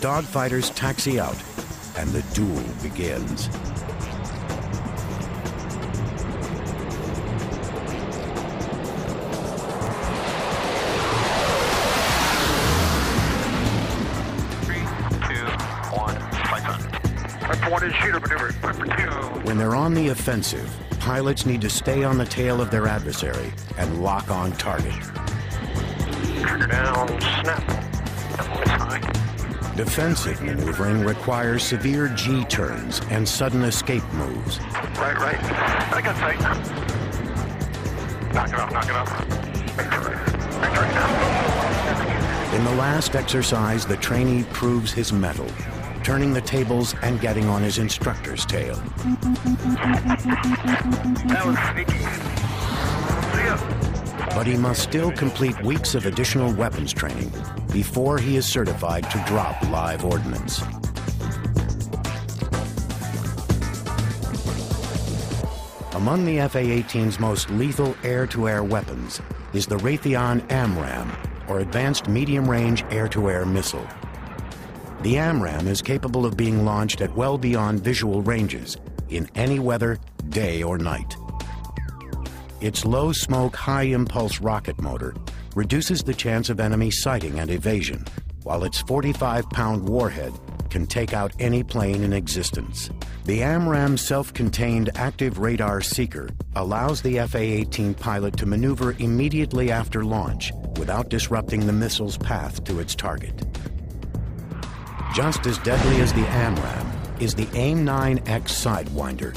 dogfighters taxi out, and the duel begins. When they're on the offensive, pilots need to stay on the tail of their adversary and lock on target. Trigger down, snap. Defensive maneuvering requires severe G-turns and sudden escape moves. Right. I got sight. Knock it off. In the last exercise, the trainee proves his mettle, turning the tables and getting on his instructor's tail. That was sneaky. See ya. But he must still complete weeks of additional weapons training before he is certified to drop live ordnance. Among the F-A-18's most lethal air-to-air weapons is the Raytheon AMRAAM, or Advanced Medium-Range Air-to-Air Missile. The AMRAAM is capable of being launched at well beyond visual ranges, in any weather, day or night. Its low-smoke, high-impulse rocket motor reduces the chance of enemy sighting and evasion, while its 45-pound warhead can take out any plane in existence. The AMRAAM's self-contained active radar seeker allows the F-A-18 pilot to maneuver immediately after launch without disrupting the missile's path to its target. Just as deadly as the AMRAAM is the AIM-9X Sidewinder.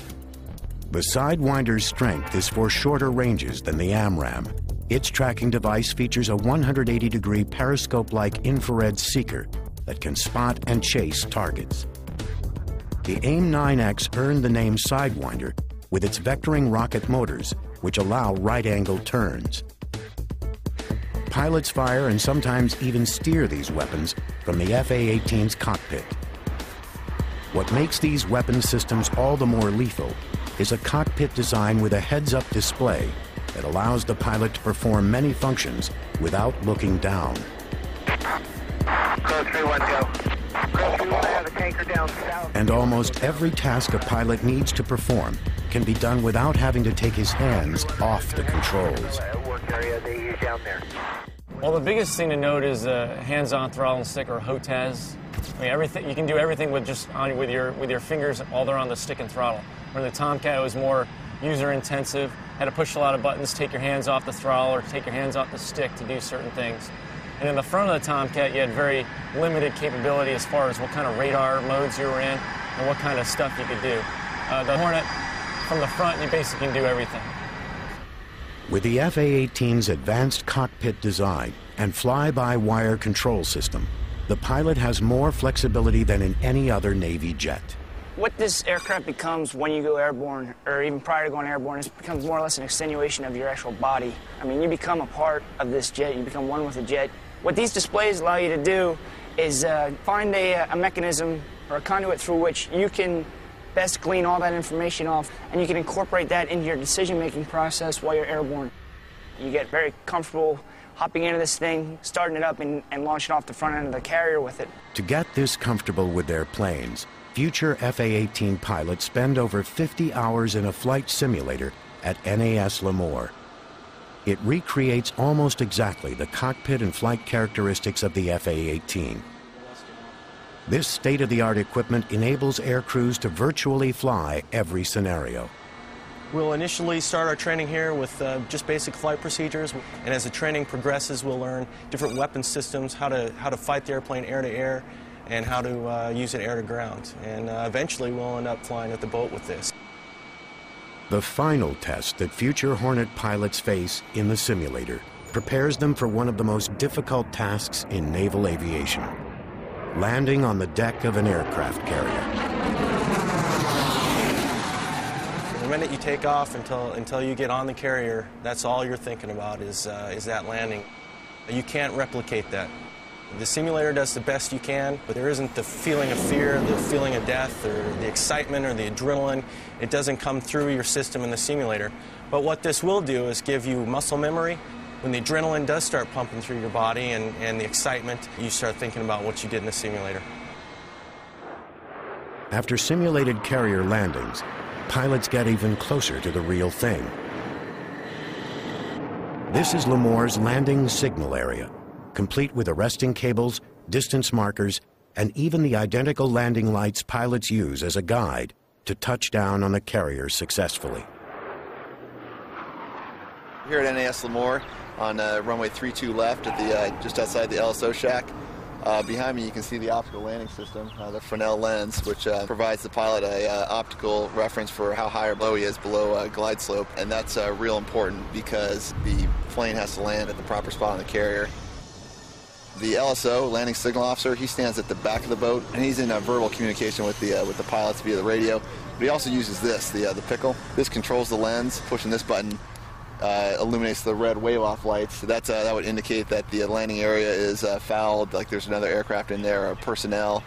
The Sidewinder's strength is for shorter ranges than the AMRAAM. Its tracking device features a 180-degree periscope-like infrared seeker that can spot and chase targets. The AIM-9X earned the name Sidewinder with its vectoring rocket motors, which allow right-angle turns. Pilots fire and sometimes even steer these weapons from the F-A-18's cockpit. What makes these weapon systems all the more lethal is a cockpit design with a heads-up display that allows the pilot to perform many functions without looking down. Go 3-1, go. Go 3-1, I have a tanker down south. And almost every task a pilot needs to perform can be done without having to take his hands off the controls. Work area they use down there. Well, the biggest thing to note is hands-on throttle and stick, or HOTAS. I mean, everything you can do everything with just with your fingers while they're on the stick and throttle. Where the Tomcat was more user-intensive, had to push a lot of buttons, take your hands off the throttle or take your hands off the stick to do certain things. And in the front of the Tomcat, you had very limited capability as far as what kind of radar modes you were in and what kind of stuff you could do. The Hornet, from the front, you basically can do everything. With the F-A-18's advanced cockpit design and fly-by-wire control system, the pilot has more flexibility than in any other Navy jet. What this aircraft becomes when you go airborne, or even prior to going airborne, it becomes more or less an extenuation of your actual body. I mean, you become a part of this jet, you become one with the jet. What these displays allow you to do is find a mechanism or a conduit through which you can best glean all that information off, and you can incorporate that into your decision-making process while you're airborne. You get very comfortable hopping into this thing, starting it up, and launching off the front end of the carrier with it. To get this comfortable with their planes, future F-A-18 pilots spend over 50 hours in a flight simulator at NAS Lemoore. It recreates almost exactly the cockpit and flight characteristics of the F-A-18. This state-of-the-art equipment enables air crews to virtually fly every scenario. We'll initially start our training here with just basic flight procedures, and as the training progresses, we'll learn different weapon systems, how to fight the airplane air-to-air, and how to use it air-to-ground. And eventually, we'll end up flying with the boat with this. The final test that future Hornet pilots face in the simulator prepares them for one of the most difficult tasks in naval aviation: landing on the deck of an aircraft carrier. The minute you take off until you get on the carrier, that's all you're thinking about is that landing. You can't replicate that. The simulator does the best you can, but there isn't the feeling of fear, the feeling of death, or the excitement, or the adrenaline. It doesn't come through your system in the simulator. But what this will do is give you muscle memory. When the adrenaline does start pumping through your body and the excitement, you start thinking about what you did in the simulator. After simulated carrier landings, pilots get even closer to the real thing. This is Lemoire's landing signal area, complete with arresting cables, distance markers, and even the identical landing lights pilots use as a guide to touch down on the carrier successfully. Here at NAS Lemoire on runway 32 left at the just outside the LSO shack. Behind me you can see the optical landing system, the Fresnel lens, which provides the pilot a optical reference for how high or low he is below glide slope, and that's real important because the plane has to land at the proper spot on the carrier. The LSO, landing signal officer, he stands at the back of the boat, and he's in verbal communication with the pilots via the radio. But he also uses this, the pickle. This controls the lens. Pushing this button illuminates the red wave-off lights. So that would indicate that the landing area is fouled, like there's another aircraft in there, or personnel.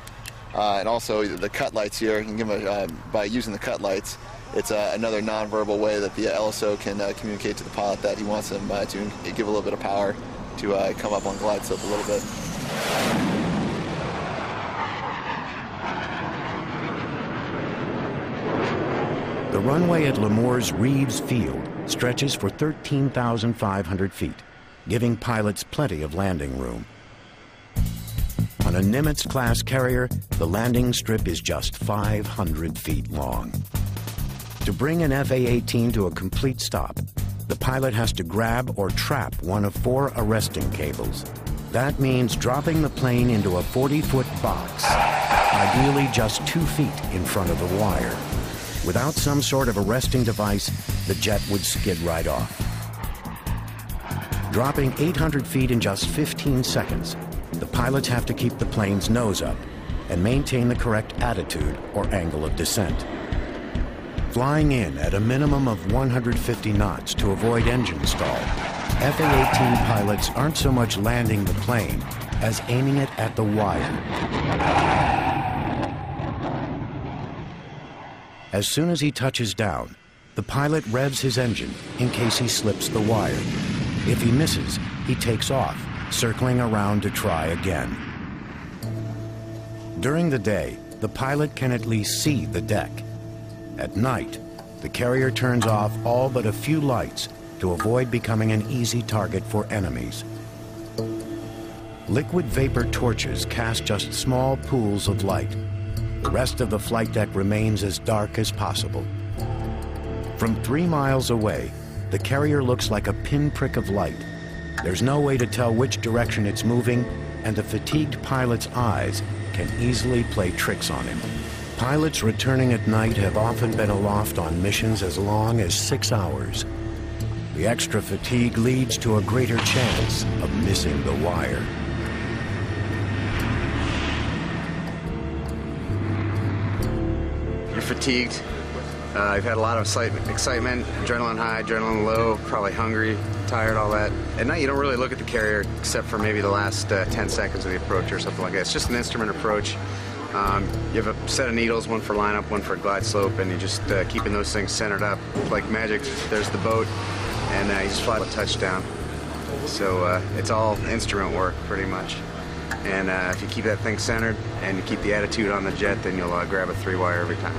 And also the cut lights here, you can give them by using the cut lights, it's another non-verbal way that the LSO can communicate to the pilot that he wants them to give a little bit of power to come up on glide slope a little bit. The runway at Lemoire's Reeves Field stretches for 13,500 feet, giving pilots plenty of landing room. On a Nimitz-class carrier, the landing strip is just 500 feet long. To bring an FA-18 to a complete stop, the pilot has to grab or trap one of 4 arresting cables. That means dropping the plane into a 40-foot box, ideally just 2 feet in front of the wire. Without some sort of arresting device, the jet would skid right off. Dropping 800 feet in just 15 seconds, the pilots have to keep the plane's nose up and maintain the correct attitude or angle of descent. Flying in at a minimum of 150 knots to avoid engine stall, FA-18 pilots aren't so much landing the plane as aiming it at the wire. As soon as he touches down, the pilot revs his engine in case he slips the wire. If he misses, he takes off, circling around to try again. During the day, the pilot can at least see the deck. At night, the carrier turns off all but a few lights to avoid becoming an easy target for enemies. Liquid vapor torches cast just small pools of light. The rest of the flight deck remains as dark as possible. From 3 miles away, the carrier looks like a pinprick of light. There's no way to tell which direction it's moving, and the fatigued pilot's eyes can easily play tricks on him. Pilots returning at night have often been aloft on missions as long as 6 hours. The extra fatigue leads to a greater chance of missing the wire. Fatigued. You've had a lot of excitement, adrenaline high, adrenaline low, probably hungry, tired, all that. At night, you don't really look at the carrier except for maybe the last 10 seconds of the approach or something like that. It's just an instrument approach. You have a set of needles, one for lineup, one for glide slope, and you're just keeping those things centered up. Like magic, there's the boat, and you just fly a touchdown. So it's all instrument work, pretty much. And if you keep that thing centered and you keep the attitude on the jet, then you'll grab a 3-wire every time.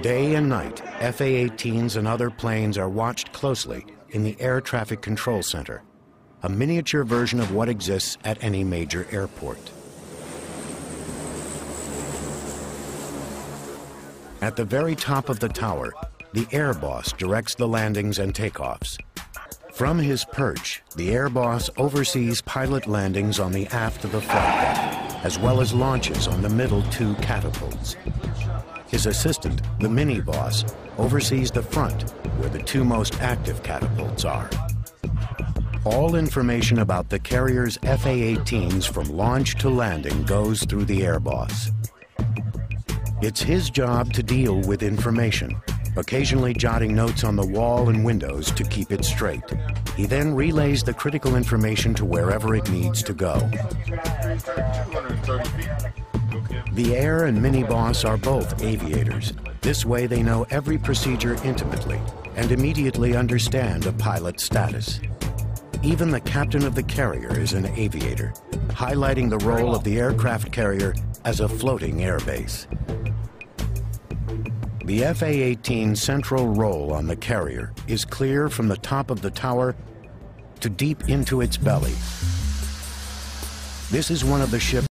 Day and night, FA-18s and other planes are watched closely in the Air Traffic Control Center, a miniature version of what exists at any major airport. At the very top of the tower, the air boss directs the landings and takeoffs. From his perch, the air boss oversees pilot landings on the aft of the flight deck, as well as launches on the middle 2 catapults. His assistant, the mini boss, oversees the front, where the 2 most active catapults are. All information about the carrier's FA-18s from launch to landing goes through the air boss. It's his job to deal with information, occasionally jotting notes on the wall and windows to keep it straight. He then relays the critical information to wherever it needs to go. The air and mini boss are both aviators. This way they know every procedure intimately and immediately understand a pilot's status. Even the captain of the carrier is an aviator, highlighting the role of the aircraft carrier as a floating airbase. The F-A-18's central role on the carrier is clear from the top of the tower to deep into its belly. This is one of the ship's